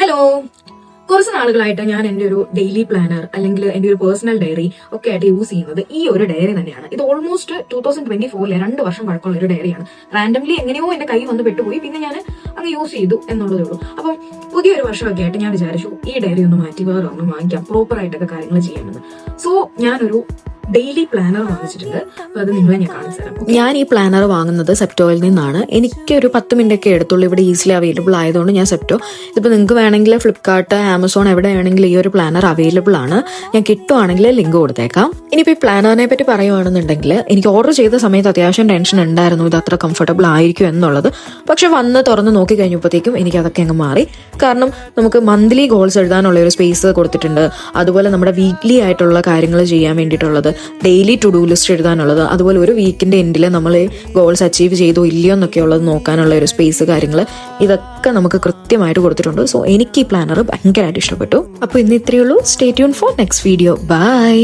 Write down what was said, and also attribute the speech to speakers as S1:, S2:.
S1: Hello, കുറച്ച് നാളുകളായിട്ട് ഞാൻ എൻ്റെ ഒരു ഡെയിലി പ്ലാനർ അല്ലെങ്കിൽ എൻ്റെ ഒരു പേഴ്സണൽ ഡയറി ഒക്കെ ആയിട്ട് യൂസ് ചെയ്യുന്നത് ഈ ഒരു ഡയറി തന്നെയാണ്. ഇത് ഓൾമോസ്റ്റ് 2024 2 വർഷം പഴക്കമുള്ള ഒരു ഡയറിയാണ്. റാൻഡംലി എങ്ങനെയോ എന്റെ കൈ വന്ന് പെട്ടുപോയി, പിന്നെ ഞാൻ അങ്ങ് യൂസ് ചെയ്തു എന്നുള്ളതേ ഉള്ളൂ. അപ്പം പുതിയൊരു വർഷമൊക്കെ ആയിട്ട് ഞാൻ വിചാരിച്ചു ഈ ഡയറി ഒന്ന് മാറ്റി വേറെ ഒന്ന് വാങ്ങിക്കാം, പ്രോപ്പർ ആയിട്ടൊക്കെ കാര്യങ്ങൾ ചെയ്യാമെന്ന്. സോ ഞാനൊരു ഡെയിലി പ്ലാനർ വാങ്ങിച്ചിട്ടുണ്ട്. അപ്പൊ അത് നിങ്ങളെ ഞാൻ കാണിച്ചു തരാം.
S2: ഞാൻ ഈ പ്ലാനർ വാങ്ങുന്നത് സെപ്റ്റോയിൽ നിന്നാണ്. എനിക്കൊരു 10 മിനിറ്റ് ഒക്കെ എടുത്തുള്ളൂ, ഇവിടെ ഈസിലി അവൈലബിൾ ആയതുകൊണ്ട് ഞാൻ സെപ്റ്റോ. ഇതിപ്പോൾ നിങ്ങൾക്ക് വേണമെങ്കിൽ ഫ്ലിപ്കാർട്ട്, ആമസോൺ എവിടെ വേണമെങ്കിലും ഈ ഒരു പ്ലാനർ അവൈലബിൾ ആണ്. ഞാൻ കിട്ടുവാണെങ്കിൽ ലിങ്ക് കൊടുത്തേക്കാം. ഇനിയിപ്പോൾ ഈ പ്ലാനറിനെ പറ്റി പറയുവാണെന്നുണ്ടെങ്കിൽ എനിക്ക് ഓർഡർ ചെയ്ത സമയത്ത് അത്യാവശ്യം ടെൻഷൻ ഉണ്ടായിരുന്നു ഇത് അത്ര കംഫർട്ടബിൾ ആയിരിക്കും എന്നുള്ളത്. പക്ഷെ വന്ന് തുറന്ന് നോക്കി കഴിഞ്ഞപ്പോഴത്തേക്കും എനിക്ക് അതൊക്കെ അങ്ങ് മാറി. കാരണം നമുക്ക് മന്ത്ലി ഗോൾസ് എഴുതാനുള്ള ഒരു സ്പേസ് കൊടുത്തിട്ടുണ്ട്. അതുപോലെ നമ്മുടെ വീക്ക്ലി ആയിട്ടുള്ള കാര്യങ്ങൾ ചെയ്യാൻ വേണ്ടിയിട്ടുള്ളത്, ഡെയിലി ടു ഡു ലിസ്റ്റ് എഴുതാനുള്ളത്, അതുപോലെ ഒരു വീക്കിന്റെ എൻഡിൽ നമ്മൾ ഗോൾസ് അച്ചീവ് ചെയ്തോ ഇല്ലയോ എന്നൊക്കെ ഉള്ളത് നോക്കാനുള്ള ഒരു സ്പേസ്, കാര്യങ്ങൾ ഇതൊക്കെ നമുക്ക് കൃത്യമായിട്ട് കൊടുത്തിട്ടുണ്ട്. സോ എനിക്ക് ഈ പ്ലാനർ ഭയങ്കരമായിട്ട് ഇഷ്ടപ്പെട്ടു. അപ്പോൾ ഇന്ന് ഇത്രയേ ഉള്ളൂ. Stay tune for next video. By.